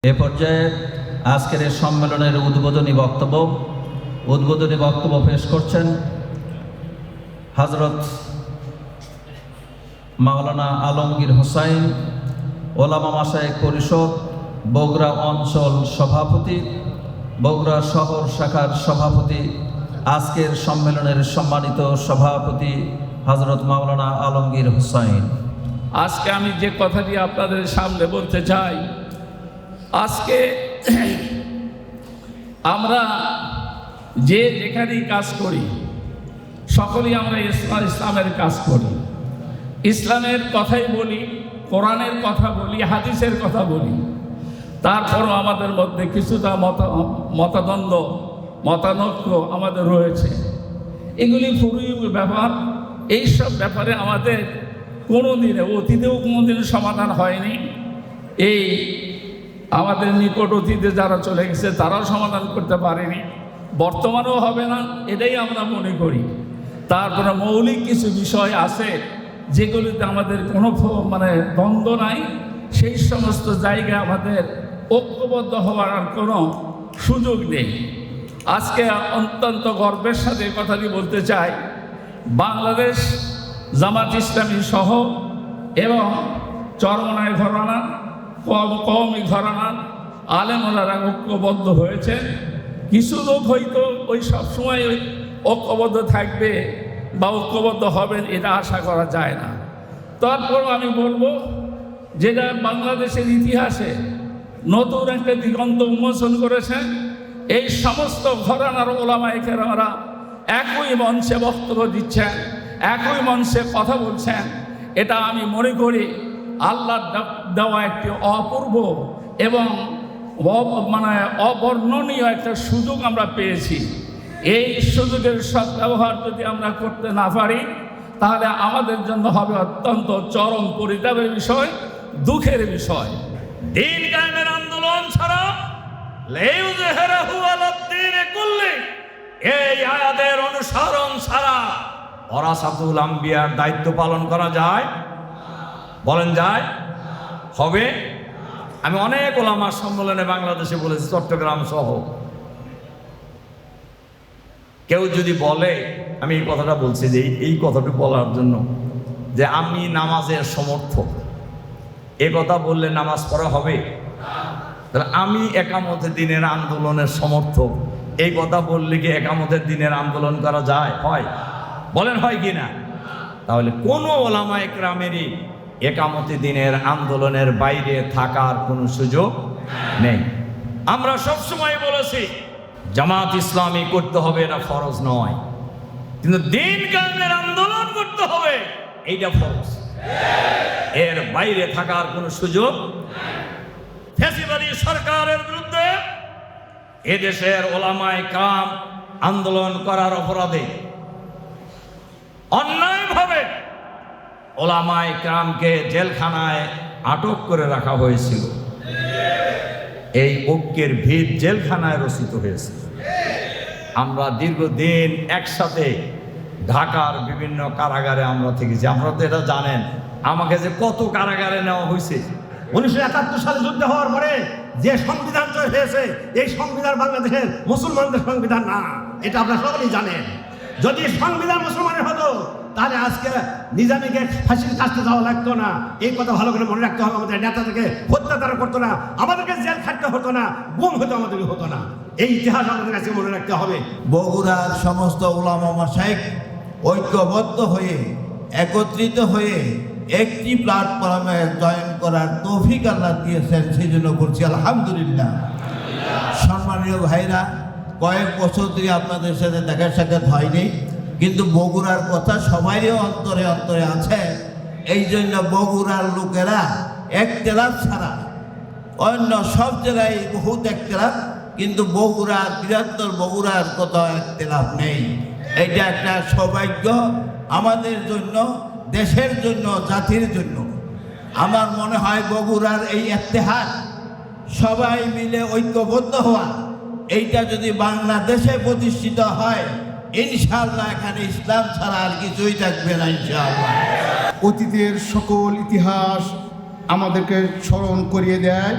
এ পর্যায়ে আজকের এই সম্মেলনের উদ্বোধনী বক্তব্য পেশ করছেন হযরত মাওলানা আলমগীর হোসাইন, ওলামা মাশায়েখ পরিষদ বগুড়া অঞ্চল সভাপতি, বগুড়া শহর শাখার সভাপতি, আজকের সম্মেলনের সম্মানিত সভাপতি হযরত মাওলানা আলমগীর হোসাইন। আজকে আমি যে কথাটি আপনাদের সামনে বলতে চাই, আজকে আমরা যে যেখানেই কাজ করি সকলেই আমরা ইসলামের কাজ করি, ইসলামের কথাই বলি, কোরআনের কথা বলি, হাদিসের কথা বলি। তারপরও আমাদের মধ্যে কিছুটা মতানৈক্য আমাদের রয়েছে। এগুলি পুরোই ব্যাপার। এইসব ব্যাপারে আমাদের অতীতেও কোনোদিনও সমাধান হয়নি। এই আমাদের নিকট অতীতে যারা চলে গেছে তারাও সমাধান করতে পারেনি, বর্তমানেও হবে না, এটাই আমরা মনে করি। তারপরে মৌলিক কিছু বিষয় আছে যেগুলিতে আমাদের কোনো দ্বন্দ্ব নাই। সেই সমস্ত জায়গায় আমাদের ঐক্যবদ্ধ হওয়ার আর কোনো সুযোগ নেই। আজকে অত্যন্ত গর্বের সাথে কথাটি বলতে চাই, বাংলাদেশ জামাত ইসলামী সহ এবং চরমনাই ঘরানা, কওমি ঘরানা আলেমরা ঐক্যবদ্ধ হয়েছে। কিছু লোক হয়তো ওই সবসময় ওই ঐক্যবদ্ধ থাকবে বা ঐক্যবদ্ধ হবেন এটা আশা করা যায় না। তারপরও আমি বলবো, যেটা বাংলাদেশের ইতিহাসে নতুন একটা দিগন্ত উন্মোচন করেছে, এই সমস্ত ঘরানার ওলামায়ে কেরামরা একই মঞ্চে বক্তব্য দিচ্ছেন, একই মঞ্চে কথা বলছেন। এটা আমি মনে করি আল্লাহর দেওয়া একটি অপূর্ব এবং অবর্ণনীয় একটা সুযোগ আমরা পেয়েছি। এই সুযোগের সদ্ব্যবহার যদি আমরা করতে না পারি তাহলে আমাদের জন্য হবে অত্যন্ত চরম পরিতাপের বিষয়, দুঃখের বিষয়। দিন কায়েমের আন্দোলন ছাড়া এই আয়াতের অনুসরণ ছাড়া ওরাসাতুল আম্বিয়ার দায়িত্ব পালন করা যায়? বলেন যায়? হবে? আমি অনেক ওলামা সম্মেলনে বাংলাদেশে বলেছি, চট্টগ্রাম সহ। কেউ যদি বলে, আমি এই কথাটা বলছি যে এই কথাটি বলার জন্য যে আমি নামাজের সমর্থক, এ কথা বললে নামাজ পড়া হবে? তাহলে আমি একামতের দিনের আন্দোলনের সমর্থক, এই কথা বললে কি একামতের দিনের আন্দোলন করা যায়? হয়? বলেন হয় কি না? তাহলে কোনো ওলামায়ে কেরামেরই একামতে দিনের আন্দোলনের বাইরে থাকার কোনো সুযোগ নেই। আমরা সবসময় বলেছি জামাত ইসলামী করতে হবে, এটা ফরজ নয়, কিন্তু দিন কায়েমের আন্দোলন করতে হবে, এইটা ফরজ। এর বাইরে থাকার কোনো সুযোগ ফ্যাসিবাদী সরকারের বিরুদ্ধে এদেশের ওলামায়ে কেরাম আন্দোলন করার অপরাধে অন্যায়ভাবে ওলামায়ে কেরামকে জেলখানায় আটক করে রাখা হয়েছিল। এই ঐক্যের ভিত জেলখানায় রচিত হয়েছে। আমরা দীর্ঘদিন একসাথে ঢাকার বিভিন্ন কারাগারে আমরা থেকেছি। আপনারা তো এটা জানেন, আমাকে যে কত কারাগারে নেওয়া হয়েছে। 1971 সালে যুদ্ধ হওয়ার পরে যে সংবিধান তৈরি হয়েছে, এই সংবিধান বাংলাদেশের মুসলমানদের সংবিধান না, এটা আপনারা সকলেই জানেন। যদি সংবিধান মুসলমানের হতো তাহলে আজকে নিজামীকে ফাঁসির কাছতে যাওয়া লাগতো না। এই কথা ভালো করে মনে রাখতে হবে। আমাদের নেতাদেরকে হত্যা তারা করতো না, আমাদেরকে জেল খাটতে হতো না, গুম হতো আমাদেরকে হতো না। এই ইতিহাস আমাদের কাছে মনে রাখতে হবে। বগুড়ার সমস্ত উলামা মাশায়েখ ঐক্যবদ্ধ হয়ে একত্রিত হয়ে একটি প্ল্যাটফর্মে জয়েন করার তৌফিক আল্লাহ দিয়েছেন, সেই জন্য বলছি আলহামদুলিল্লাহ। সম্মানীয় ভাইরা, কয়েক বছর ধরে আপনাদের সাথে দেখা সাক্ষাৎ হয়নি, কিন্তু বগুড়ার কথা সবারই অন্তরে অন্তরে আছে। এই জন্য বগুড়ার লোকেরা একতেলাফ ছাড়া অন্য সব জায়গায় বহুত একতেলাফ, কিন্তু বগুড়া, বৃহত্তর বগুড়ার কথা একতেলাফ নেই। এটা একটা সৌভাগ্য আমাদের জন্য, দেশের জন্য, জাতির জন্য। আমার মনে হয় বগুড়ার এই ইত্তেহাদ, সবাই মিলে ঐক্যবদ্ধ হওয়া, এইটা যদি বাংলাদেশে প্রতিষ্ঠিত হয়, ইনশাআল্লাহ এখানে ইসলাম ছাড়া আর কিছুই থাকবে না ইনশাআল্লাহ। অতীতের সকল ইতিহাস আমাদেরকে স্মরণ করিয়ে দেয়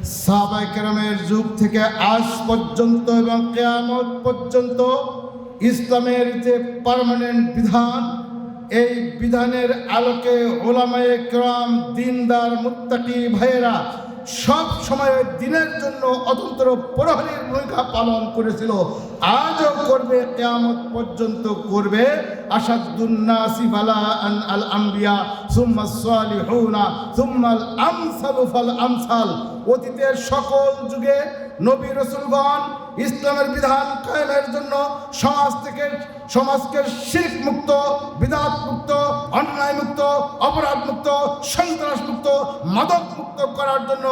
সাহাবায়ে কেরামের যুগ থেকে আজ পর্যন্ত এবং কিয়ামত পর্যন্ত ইসলামের যে পার্মানেন্ট বিধান, এই বিধানের আলোকে উলামায়ে কেরাম, দিনদার মুত্তাকি ভাইয়েরা সব সময় দিনের জন্য অতন্ত্র প্রহরীর ভূমিকা পালন করেছিল, আজও করবে, কিয়ামত পর্যন্ত করবে। আসাদুন নাসি বালাআন আল আম্বিয়া সুম্মাস সালিহুনা সুম্মাল আমসালু ফাল আমসাল। অতীতের সকল যুগে নবী রাসূলগণ ইসলামের বিধান কায়েমের জন্য সমাজকে শিরক মুক্ত, বিদআত মুক্ত, অন্যায় মুক্ত, অপরাধ মুক্ত, সন্ত্রাস মুক্ত, মাদক মুক্ত করার জন্য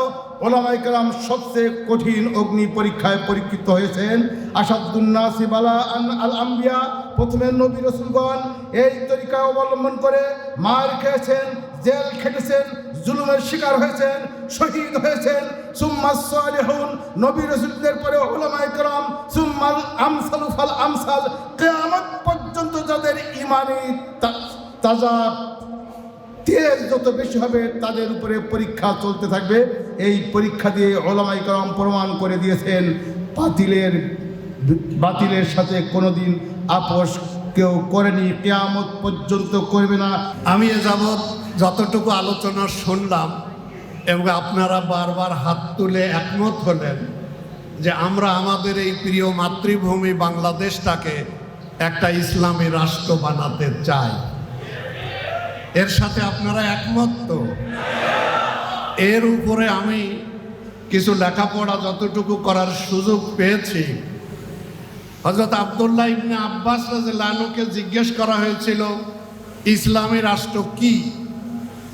উলামায়ে কেরাম সবচেয়ে কঠিন অগ্নি পরীক্ষায় পরীক্ষিত হয়েছেন। আসাদুন নাসি বালাআন আল আম্বিয়া, প্রথমে নবী রাসূলগণ এই তরিকা অবলম্বন করে মার খেয়েছেন, জেল খেটেছেন, জুলুমের শিকার হয়েছেন, শহীদ হয়েছেন। সুম্মাস সালিহুন, নবী রাসূলদের পরে উলামায়ে কেরাম, সুম্মাল আমসালু ফাল আমসাল। কিয়ামত পর্যন্ত যাদের ইমানি তাজা তেজ যত বেশি হবে তাদের উপরে পরীক্ষা চলতে থাকবে। এই পরীক্ষা দিয়ে উলামায়ে কেরাম প্রমাণ করে দিয়েছেন বাতিলের সাথে কোনোদিন আপোষ কেউ করেনি, কিয়ামত পর্যন্ত করবে না। আমি এ যাবৎ যতটুকু আলোচনা শুনলাম এবং আপনারা বারবার হাত তুলে একমত হলেন যে আমরা আমাদের এই প্রিয় মাতৃভূমি বাংলাদেশটাকে একটা ইসলামী রাষ্ট্র বানাতে চাই, এর সাথে আপনারা একমত তো? এর উপরে আমি কিছু লেখাপড়া যতটুকু করার সুযোগ পেয়েছি, হযরত আব্দুল্লাহ ইবনে আব্বাস রাদিয়াল্লাহু আনহুকে জিজ্ঞেস করা হয়েছিল ইসলামী রাষ্ট্র কি?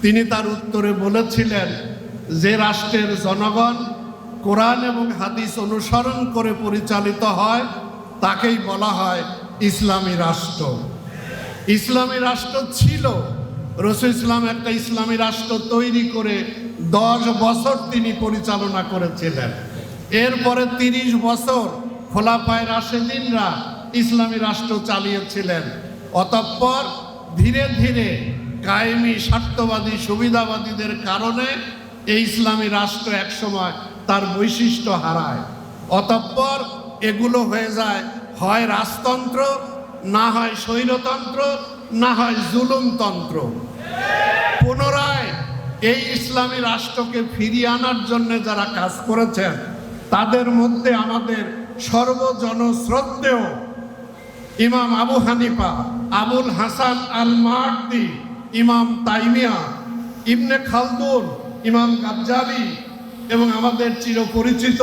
তিনি তার উত্তরে বলেছিলেন, যে রাষ্ট্রের জনগণ কোরআন এবং হাদিস অনুসরণ করে পরিচালিত হয় তাকেই বলা হয় ইসলামী রাষ্ট্র। ইসলামী রাষ্ট্র ছিল, রাসূল ইসলাম একটা ইসলামী রাষ্ট্র তৈরি করে 10 বছর তিনি পরিচালনা করেছিলেন। এরপরে 30 বছর খোলাফায়ে রাশেদিনরা ইসলামী রাষ্ট্র চালিয়েছিলেন। অতঃপর ধীরে ধীরে কায়েমি স্বার্থবাদী সুবিধাবাদীদের কারণে এই ইসলামী রাষ্ট্র একসময় তার বৈশিষ্ট্য হারায়। অতঃপর এগুলো হয়ে যায় হয় রাজতন্ত্র, না হয় স্বৈরতন্ত্র, না হয় জুলুমতন্ত্র। পুনরায় এই ইসলামী রাষ্ট্রকে ফিরিয়ে আনার জন্য যারা কাজ করেছেন তাদের মধ্যে আমাদের সর্বজনশ্রদ্ধেয় ইমাম আবু হানিফা, আবুল হাসান আল মার্দি, ইমাম তাইমিয়া, ইবনে খালদুন, ইমাম গাজ্জালি এবং আমাদের চিরপরিচিত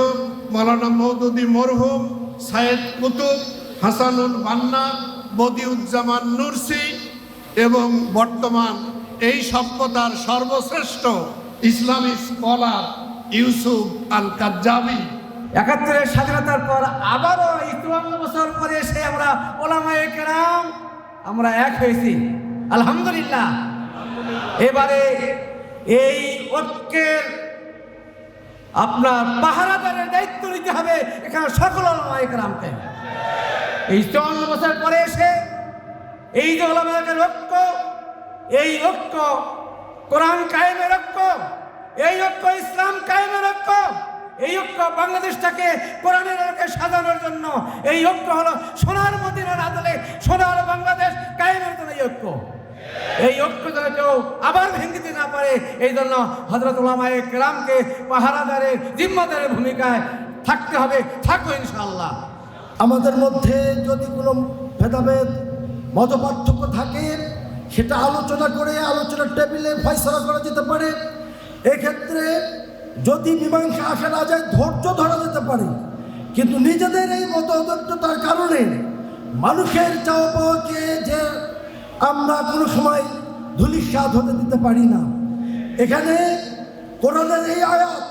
মাওলানা মওদুদী মরহুম, সাইয়েদ কুতুব, হাসানুল বান্না, বদিউজ্জামান নুরসি এবং বর্তমান এই সভ্যতার সর্বশ্রেষ্ঠ ইসলামী স্কলার ইউসুফ আল কাজ্জাবি। ৭১-এর স্বাধীনতার পর আবারও ৫৪ বছর পরে এসে আমরা উলামায়ে কেরাম আমরা এক হয়েছি, আলহামদুলিল্লাহ। এবারে এই ঐক্যের আপনার পাহারাদারের দায়িত্ব নিতে হবে এখানে সকল উলামায়ে কেরামকে। এই ৫৪ বছর পরে এসে এই যে উলামায়ে কেরামের ঐক্য, এই ঐক্য কোরআন কায়েমের ঐক্য, এই ঐক্য ইসলাম কায়েমের ঐক্য, এই ঐক্য বাংলাদেশটাকে কোরআনের আলোকে সাজানোর জন্য, এই ঐক্য হলো সোনার মদিনার আদলে সোনার বাংলাদেশ কায়েমের জন্য এই ঐক্য যেন কেউ আবার ভেঙে দিতে না পারে, এই জন্য হযরত উলামায়ে কেরামকে পাহারাদারের জিম্মাদারের ভূমিকায় থাকতে হবে, থাকবো ইনশাআল্লাহ। আমাদের মধ্যে যদি কোনো ভেদাভেদ মতপার্থক্য থাকে সেটা আলোচনা করে আলোচনার টেবিলে ফয়সালা করা যেতে পারে। এক্ষেত্রে যদি মীমাংসা আসা না যায় ধৈর্য ধরা যেতে পারে, কিন্তু নিজেদের এই মতদ্বৈততার কারণে মানুষের চাওয়া পাওয়াকে যে আমরা কোনো সময় ধূলিসাৎ হতে দিতে পারি না। এখানে কোরআনের এই আয়াত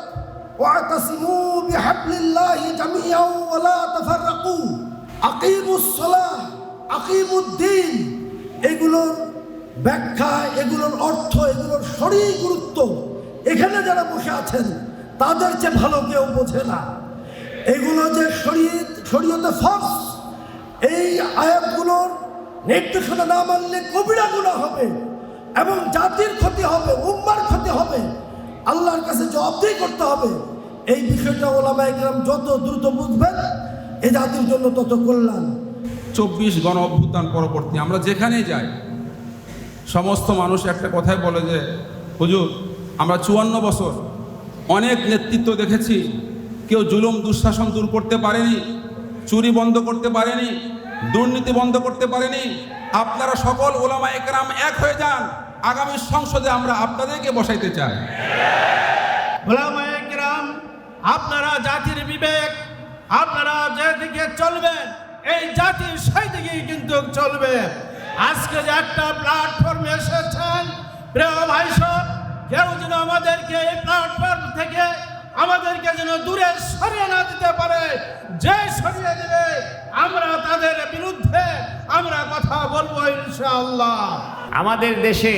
ওয়াতাসিমু বিহাবলিল্লাহি জামিআন ওয়া লা তাফাররাকু, আকিমুস সালাহ, আকিমুদ্দিন, এগুলোর ব্যাখ্যা, এগুলোর অর্থ, এগুলোর শরীর গুরুত্ব এখানে যারা বসে আছেন তাদের চেয়ে ভালো কেউ বোঝে না। এগুলো যে শরীয়তে ফরজ, এই আয়াতগুলোর নির্দেশনা না মানলে কবিরা গুনাহ হবে এবং জাতির ক্ষতি হবে, উম্মার ক্ষতি হবে, আল্লাহর কাছে জবাবদিহি করতে হবে। এই বিষয়টা ওলামায়ে কেরাম যত দ্রুত বুঝবেন এই জাতির জন্য তত কল্যাণ। 24 গণ অভ্যুত্থান পরবর্তী আমরা যেখানেই যাই সমস্ত মানুষ একটা কথাই বলে যে হুজুর আমরা 54 বছর অনেক নেতৃত্ব দেখেছি, কেউ জুলুম দুঃশাসন দূর করতে পারেনি, চুরি বন্ধ করতে পারেনি, দুর্নীতি বন্ধ করতে পারেনি। আপনারা সকল ওলামায়ে কেরাম এক হয়ে যান, আগামী সংসদে আমরা আপনাদেরকে বসাইতে চাই। ওলামায়ে কেরাম, আপনারা জাতির বিবেক, আপনারা যেদিকে চলবেন এই জাতি সেই দিকেই কিন্তু চলবে। আজকে যে একটা প্ল্যাটফর্মে এসেছেন প্রিয় ভাই সব, কেউ যেন আমাদেরকে এই প্ল্যাটফর্ম থেকে আমাদেরকে যেন দূরে সরিয়ে না দিতে পারে। যে সরিয়ে দেবে আমরা তাদের বিরুদ্ধে আমরা কথা বলবো ইনশাআল্লাহ। আমাদের দেশে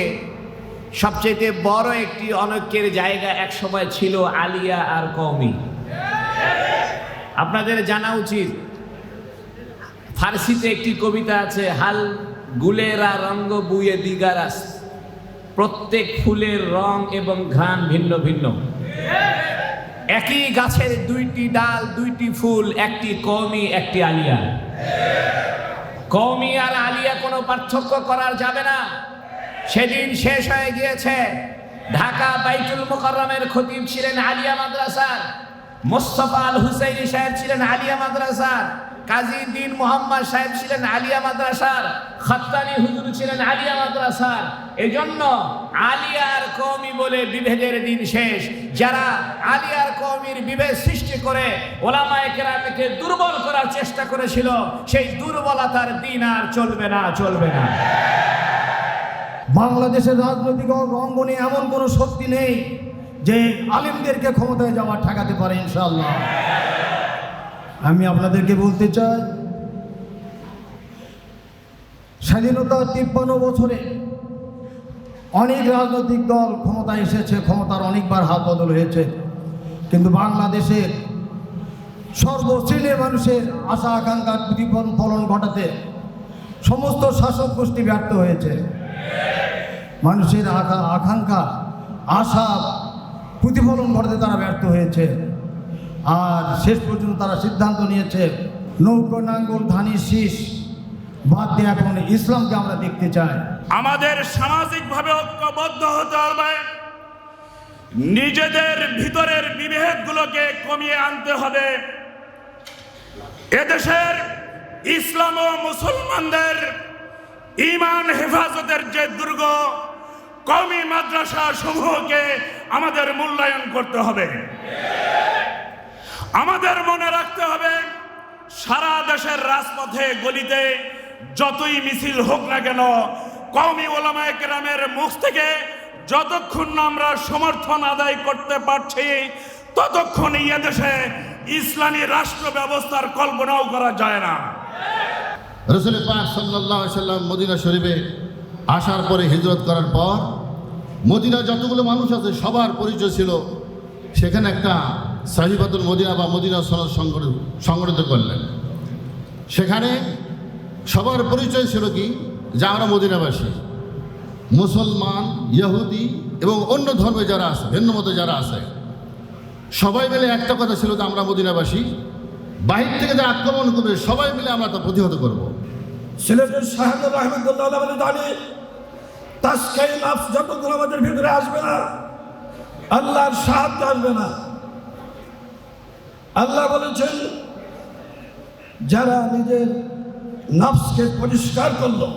সবচেয়ে বড় একটি অনৈক্যের জায়গা একসময় ছিল আলিয়া আর কওমি। আপনাদের জানা উচিত, ফার্সিতে একটি কবিতা আছে, হাল গুলেরা রঙ্গ বুয়ে দিগারাস, প্রত্যেক ফুলের রং এবং ঘ্রাণ ভিন্ন ভিন্ন। একই গাছের দুইটি ডাল, দুইটি ফুল, একটি কওমি একটি আলিয়া। কওমি আর আলিয়া কোনো পার্থক্য করা যাবে না। সেদিন শেষ হয়ে গিয়েছে। ঢাকা বাইতুল মুকাররমের খতিব ছিলেন আলিয়া মাদ্রাসার, মোস্তফা আল হুসাইনি সাহেব ছিলেন আলিয়া মাদ্রাসার, কাজী দ্বীন মোহাম্মদ সাহেব ছিলেন আলিয়া মাদ্রাসার, খাত্তানি হুজুর ছিলেন আলিয়া মাদ্রাসার। এজন্য আলিয়া আর কওমি বলে বিভেদের দিন শেষ। যারা আলিয়া আর কওমির বিভেদ সৃষ্টি করে ওলামায়ে কেরামকে দুর্বল করার চেষ্টা করেছিল, সেই দুর্বলতার দিন আর চলবে না, চলবে না। বাংলাদেশের রাজনৈতিক অঙ্গনে এমন কোনো শক্তি নেই যে আলেমদেরকে ক্ষমতায় যাওয়া ঠেকাতে পারে ইনশাআল্লাহ। আমি আপনাদেরকে বলতে চাই, স্বাধীনতার 53 বছরে অনেক রাজনৈতিক দল ক্ষমতায় এসেছে, ক্ষমতার অনেকবার হাত বদল হয়েছে, কিন্তু বাংলাদেশের সর্বশ্রেণীর মানুষের আশা আকাঙ্ক্ষার প্রতিফলন ঘটাতে সমস্ত শাসক গোষ্ঠী ব্যর্থ হয়েছে। মানুষের আকাঙ্ক্ষা আশা প্রতিফলন ঘটাতে তারা ব্যর্থ হয়েছে। আর শেষ পর্যন্ত তারা সিদ্ধান্ত নিয়েছে নৌকো নাঙ্গল ধানের শীষ বাদ দিয়ে এখন ইসলামকে আমরা দেখতে চাই। আমাদের সামাজিকভাবে ঐক্যবদ্ধ হতে হবে, নিজেদের ভিতরের বিভেদগুলোকে কমিয়ে আনতে হবে। এদেশের ইসলাম ও মুসলমানদের ঈমান হেফাজতের যে দুর্গ, কওমি মাদ্রাসা সমূহকে আমাদের মূল্যায়ন করতে হবে। আমাদের মনে রাখতে হবে, সারা দেশের রাজপথে গলিতে যতই মিছিল হোক না কেন, কওমি ওলামায়ে কেরামের মুখ থেকে যতক্ষণ না আমরা সমর্থন আদায় করতে পারছি ততক্ষণ এই দেশে ইসলামী রাষ্ট্র ব্যবস্থার কল্পনাও করা যায় না। রাসূল পাক সাল্লাল্লাহু আলাইহি সাল্লাম মদিনা শরীফে আসার পরে হিজরত করার পর মদিনা যতগুলো মানুষ আছে সবার পরিচয় ছিল, সেখানে একটা সাহিবাতুল মদিনা বা মদিনা সনদ সংগঠিত করলেন। সেখানে সবার পরিচয় ছিল কি, যে আমরা মদিনাবাসী, মুসলমান, ইহুদি এবং অন্য ধর্মে যারা আছে, ভিন্ন মতে যারা আছে, সবাই মিলে একটা কথা ছিল যে আমরা মদিনাবাসী। বাহির থেকে যারা আক্রমণ করবে সবাই মিলে আমরা তা প্রতিহত করব। সিলেটের শাহাদুর রহমতুল্লাহ আলাইহি জানি তাসকিয়ে নফস যতক্ষণ আমাদের ভিতরে আসবে না, আল্লাহর সাহায্য আসবে না। আল্লাহ বলেছেন, যারা নিজের নফসকে পরিষ্কার করলো,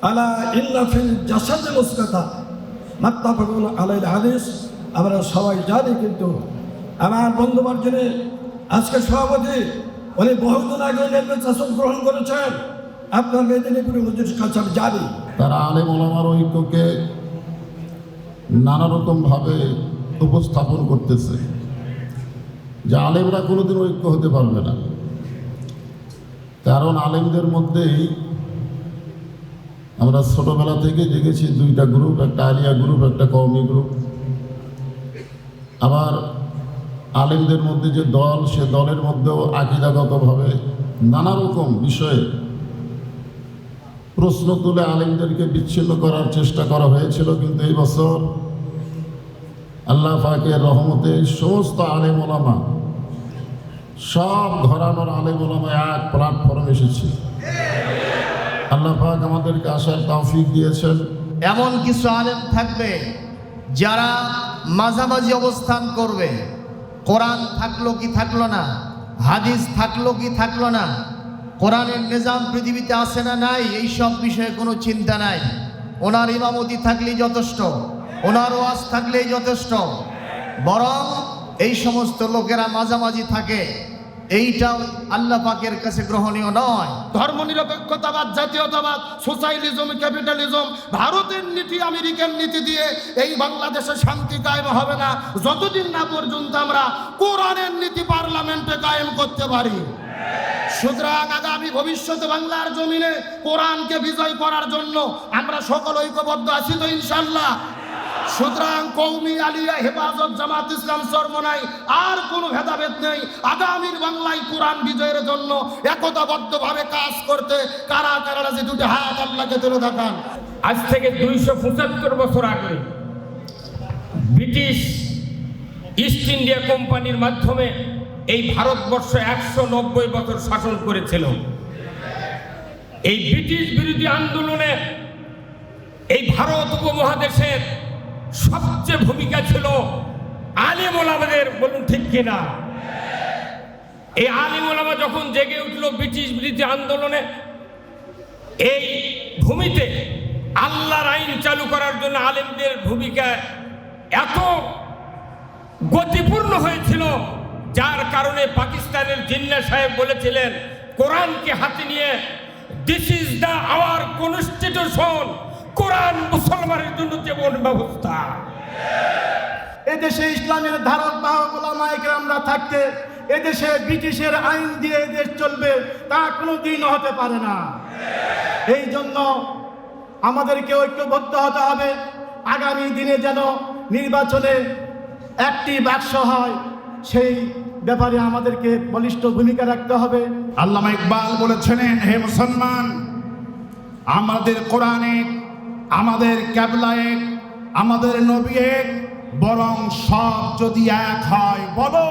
আলা ইন্না ফিল জাসাদি মুসকাতা মুত্তাফাকুন আলাইহি হাদিস, আমরা সবাই জানি। কিন্তু আমার বন্ধু মার্জনে আজকে সভাপতি উনি বহুদিন আগে নির্বাচন গ্রহণ করেছেন, আপনার মেদিনীপুরের মজলিস কাছে আমি জানি। তারা আলেম ওলামার ঐক্যকে নানা রকমভাবে উপস্থাপন করতেছে যে আলেমরা কোনোদিন ঐক্য হতে পারবে না, কারণ আলেমদের মধ্যেই আমরা ছোটবেলা থেকে দেখেছি দুইটা গ্রুপ, একটা আলিয়া গ্রুপ, একটা কওমি গ্রুপ। আবার আলেমদের মধ্যে যে দল, সে দলের মধ্যেও আকীদাগতভাবে নানা রকম বিষয়ে প্রশ্ন তুলে আলেমদেরকে বিচ্ছিন্ন করার চেষ্টা করা হয়েছিল। কিন্তু এই বছর আল্লাহ পাকের রহমতে সমস্ত আলেম ওলামা, সব ঘরানোর আলেম ওলামা এক প্ল্যাটফর্মে এসেছি। আল্লাহ পাক আমাদেরকে আসার তৌফিক দিয়েছেন। এমন কিছু আলেম থাকবে যারা মাঝামাঝি অবস্থান করবে। কোরআন থাকলো কি থাকলো না, হাদিস থাকলো কি থাকলো না, কোরআনের নিজাম পৃথিবীতে আছে না নাই, এই সব বিষয়ে কোনো চিন্তা নাই। ওনার ইমামতি থাকলেই যথেষ্ট, ওনার ওয়াজ থাকলেই যথেষ্ট। বরং এই সমস্ত লোকেরা মাঝামাঝি থাকে, এইটাও আল্লাহ পাকের কাছে গ্রহণীয় নয়। ধর্মনিরপেক্ষতাবাদ, জাতীয়তাবাদ, সোশ্যালিজম, ক্যাপিটালিজম, ভারতের নীতি, আমেরিকান নীতি দিয়ে এই বাংলাদেশে শান্তি কায়েম হবে না যতদিন না পর্যন্ত আমরা কোরআনের নীতি পার্লামেন্টে কায়েম করতে পারি। সুতরাং আগামী ভবিষ্যতে বাংলার জমিনে কোরআনকে বিজয় করার জন্য আমরা সকল ঐক্যবদ্ধ আছি তো ইনশাল্লাহ। সুতরাং কওমি, আলিয়া, হেফাজত, জামাত ইসলাম, চরমনাই আর কোনো ভেদাভেদ নেই। আগামীর বাংলায় কোরআন বিজয়ের জন্য একতাবদ্ধভাবে কাজ করতে কারা কারা যে দুটি হাত আপনাকে তুলে দেখান। আজ থেকে 275 বছর আগে ব্রিটিশ ইস্ট ইন্ডিয়া কোম্পানির মাধ্যমে এই ভারতবর্ষ 190 বছর শাসন করেছিল। এই ব্রিটিশ বিরোধী আন্দোলনে এই ভারত উপমহাদেশের সবচেয়ে ভূমিকা ছিল আলেম ওলামাদের, বলুন ঠিক কিনা? এই আলেম ওলামা যখন জেগে উঠল ব্রিটিশ বিরোধী আন্দোলনে, এই ভূমিতে আল্লাহর আইন চালু করার জন্য আলেমদের ভূমিকা এত গতিপূর্ণ হয়েছিল, যার কারণে পাকিস্তানের জিন্না সাহেব বলেছিলেন কোরআনকে হাতে নিয়ে, this is the our constitution, কোরআন মুসলমানের জন্য জীবন ব্যবস্থা। এদেশে ইসলামের ধারক বাহক ওলামায়ে কেরামরা থাকতে এদেশে ব্রিটিশের আইন দিয়ে এদেশ চলবে, তা কোনোদিন হতে পারে না। এই জন্য আমাদেরকে ঐক্যবদ্ধ হতে হবে। আগামী দিনে যেন নির্বাচনে একটি বাক্স হয়, সেই ব্যাপারে আমাদেরকে বলিষ্ঠ ভূমিকা রাখতে হবে। আল্লামা ইকবাল বলেছিলেন, হে মুসলমান, আমাদের কোরআনে, আমাদের ক্যাবলা এক, আমাদের নবী এক, বরং সব যদি এক হয় বলো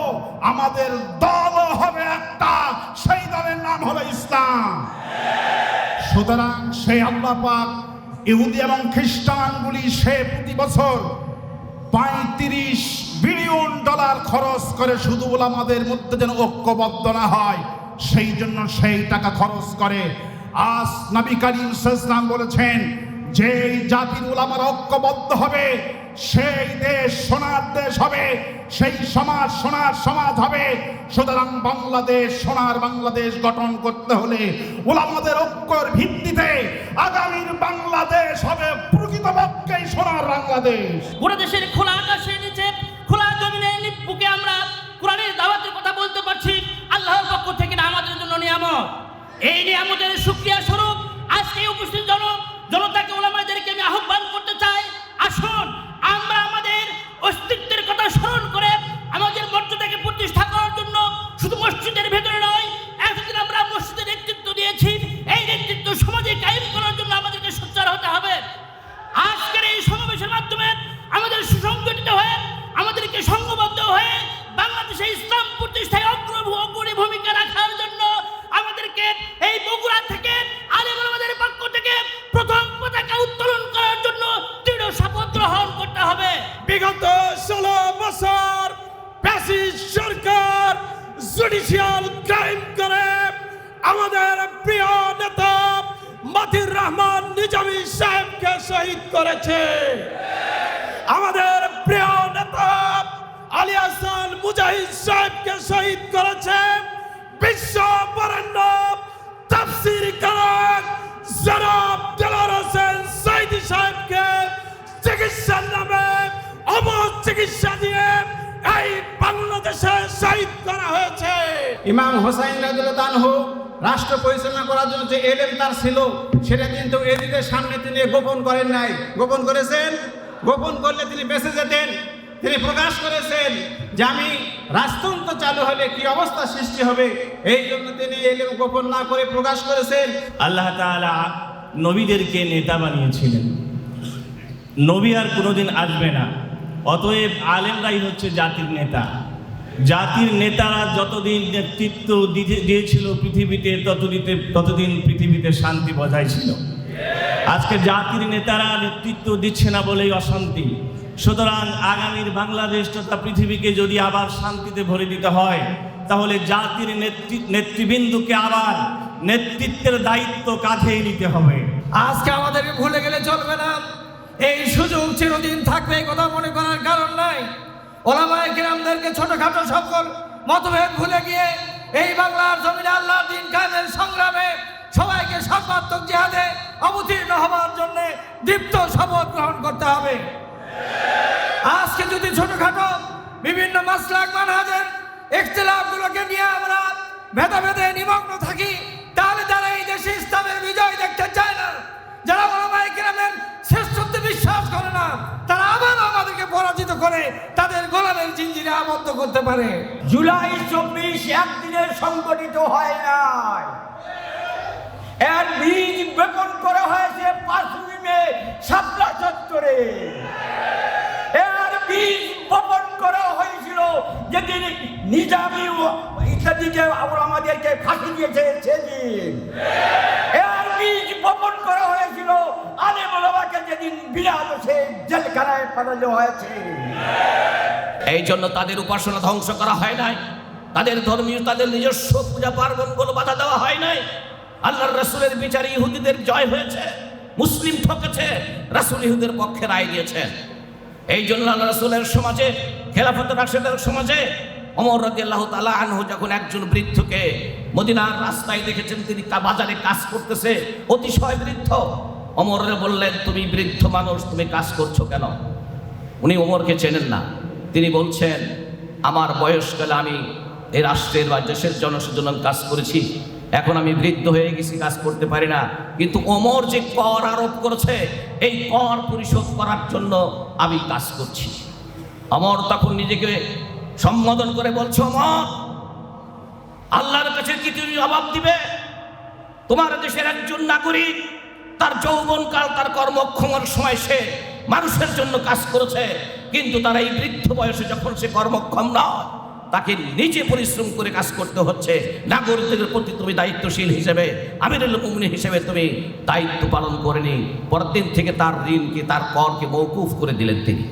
আমাদের দল হবে একটা, সেই দলের নাম হলো ইসলাম। সুতরাং সেই আল্লাহ পাক ইহুদি এবং খ্রিস্টানগুলি সে প্রতি বছর $35 বিলিয়ন খরচ করে শুধু ওলামাদের মধ্যে যেন ঐক্যবদ্ধ না হয়, সেই জন্য সেই টাকা খরচ করে। আজ নবী করিম সাল্লাল্লাহু আলাইহি ওয়াসাল্লাম বলেছেন, যেই জাতির ওলামারা ঐক্যবদ্ধ হবে সেই দেশ সোনার দেশ হবে, সেই সমাজ সোনার সমাজ হবে। সুতরাং বাংলাদেশ সোনার বাংলাদেশ গঠন করতে হলে ওলামাদের ঐক্যের ভিত্তিতে আগামীর বাংলাদেশ হবে প্রকৃতপক্ষেই সোনার বাংলাদেশ। পুরো দেশের খোলা আকাশের নিচে, খোলা জমিনে বুকে আমরা কোরআনের দাওয়াতের কথা বলতে পারছি। আল্লাহর পক্ষ থেকে আমাদের জন্য নিয়ামত। এই নিয়ামতের শুকরিয়া স্বরূপ আজকে উপস্থিত জনতাকে, ওলামাদেরকে আমি আহ্বান করতে চাই, আসুন আমরা আমাদের অস্তিত্বের কথা স্মরণ করে আমাদের মর্যাদাকে প্রতিষ্ঠা করার জন্য শুধু মসজিদের ভেতরে নয়, এতদিন আমরা মসজিদের নেতৃত্ব দিয়েছি, এই নেতৃত্ব সমাজে কায়েম করার জন্য আমাদেরকে সোচ্চার হতে হবে। আজকের এই সমাবেশের মাধ্যমে আমাদের সুসংগঠিত হয়ে, আমাদেরকে সংঘবদ্ধ হয়ে বাংলাদেশে ইসলাম প্রতিষ্ঠায় অগ্রণী ভূমিকা রাখার জন্য আমাদেরকে এই বগুড়া থেকে আলেম ওলামাদের পক্ষ থেকে প্রথম পতাকা উত্তোলন করার জন্য দৃঢ় শপথ গ্রহণ করতে হবে। বিগত 16 বছর ফ্যাসিস্ট সরকার জুডিশিয়াল ক্রাইম করে আমাদের প্রিয় নেতা মতিউর রহমান নিজামী সাহেবকে শহীদ করেছে। আমাদের প্রিয় নেতা আলী হাসান মুজাহিদ সাহেবকে শহীদ করেছে। বিশ্ব বরেণ্য তাফসীর কারক জনাব দেলোয়ার হোসেন সাইদি সাহেবকে চিকিৎসার নামে অবৈধ চিকিৎসা দিয়ে এই বাংলাদেশে শহীদ করা হয়েছে। ইমাম হোসাইন রাদিয়াল্লাহু আনহু রাষ্ট্র পরিচালনা করার জন্য যে এলেম তার ছিল, সেটা কিন্তু এদিদের সামনে তিনি গোপন করেন নাই। গোপন করেছেন? গোপন করলে তিনি বেঁচে যেতেন। তিনি প্রকাশ করেছেন যে আমি রাষ্ট্রতন্ত্র চালু হলে কি অবস্থা সৃষ্টি হবে, এই জন্য তিনি এলেম গোপন না করে প্রকাশ করেছেন। আল্লাহ তাআলা নবীদেরকে নেতা বানিয়েছিলেন। নবী আর কোনোদিন আসবে না, অতএব আলেমরাই হচ্ছে জাতির নেতা। জাতির নেতারা যতদিন নেতৃত্ব দিয়েছিল পৃথিবীতে ততদিন পৃথিবীতে শান্তি বজায় ছিল। আজকে জাতির নেতারা নেতৃত্ব দিচ্ছে না বলেই অশান্তি। সুতরাং আগামীর বাংলাদেশ তথা পৃথিবীকে যদি আবার শান্তিতে ভরে দিতে হয়, তাহলে জাতির নেতৃবৃন্দকে আবার নেতৃত্বের দায়িত্ব কাঁধে নিতে হবে। আজকে আমাদেরকে ভুলে গেলে চলবে না, এই সুযোগ চিরদিন থাকবে, এই কথা মনে করার কারণ নাই। ওলামায়ে কিরামদেরকে ছোটখাটো সকল মতভেদ ভুলে গিয়ে এই বাংলার জমিনে আল্লাহর দ্বীন কায়েমের সংগ্রামে সবাইকে সর্বাত্মক জিহাদে অবতীর্ণ হওয়ার জন্য দীপ্ত শপথ গ্রহণ করতে হবে। আজকে যদি ছোটখাটো বিভিন্ন মাসলাক মানহাজের ইখতিলাফগুলোকে নিয়ে আমরা ভেদাভেদে নিমগ্ন থাকি, তাহলে তারা এই দেশে ইসলামের বিজয় দেখতে চায় না। যারা ওলামায়ে কিরামের শ্রেষ্ঠত্বে বিশ্বাস করে না, তারা আবার আমাদেরকে পরাজিত করে তাদের গোলামের জিঞ্জিরে আবদ্ধ করতে পারে। জুলাই 24 একদিনের সংগঠিত হয় নাই, এর বীজ বপন করা হয়েছে 5 মে শাপলা চত্বরে। এর বীজ বপন করা হয়েছিল যেদিন নিজামী ইত্যাদিকে আমাদেরকে ফাঁসি দিয়েছে সেদিন। এর বীজ বপন করা হয়েছিল আলেম ওলামাকে যেদিন বিরাট সে জেলখানায় পাঠানো হয়েছে। এই জন্য তাদের উপাসনা ধ্বংস করা হয় নাই, তাদের ধর্মীয় তাদের নিজস্ব পূজা পার্বণ গুলো বাধা দেওয়া হয় নাই। আল্লাহর রাসূলের বিচারে ইহুদিদের জয় হয়েছে, মুসলিম ঠকেছে, রাসূল ইহুদের পক্ষে রায় দিয়েছেন। এই জন্য আল্লাহ রাসূলের সমাজে, খেলাফত রাশেদের সমাজে ওমর রাদিয়াল্লাহু তাআলা আনহু যখন একজন বৃদ্ধকে মদিনার রাস্তায় দেখেছেন, তিনি বাজারে কাজ করতেছে, অতিশয় বৃদ্ধ। ওমরে বললেন, তুমি বৃদ্ধ মানুষ, তুমি কাজ করছো কেন? উনি ওমরকে চেনেন না। তিনি বলছেন, আমার বয়সকালে আমি এই রাষ্ট্রের বা দেশের জনসাধারণ কাজ করেছি, এখন আমি বৃদ্ধ হয়ে গেছি, কাজ করতে পারি না। কিন্তু ওমর যে কর আরোপ করেছে, এই কর পরিশোধ করার জন্য আমি কাজ করছি। ওমর তখন নিজেকে সম্বোধন করে বলছে, ওমর, আল্লাহর কাছে কি তুমি জবাব দিবে? তোমার দেশের একজন নাগরিক তার যৌবনকাল, তার কর্মক্ষমের সময় সে মানুষের জন্য কাজ করেছে, কিন্তু তার এই বৃদ্ধ বয়সে যখন সে কর্মক্ষম নয়, তাকে নিজে পরিশ্রম করে কাজ করতে হচ্ছে। নাগরিকদের প্রতি তুমি দায়িত্বশীল হিসেবে, আমিরুল মুমিনিন হিসেবে তুমি দায়িত্ব পালন করেনি। পরের দিন থেকে তার ঋণকে, তার করকে মওকুফ করে দিলেন তিনি।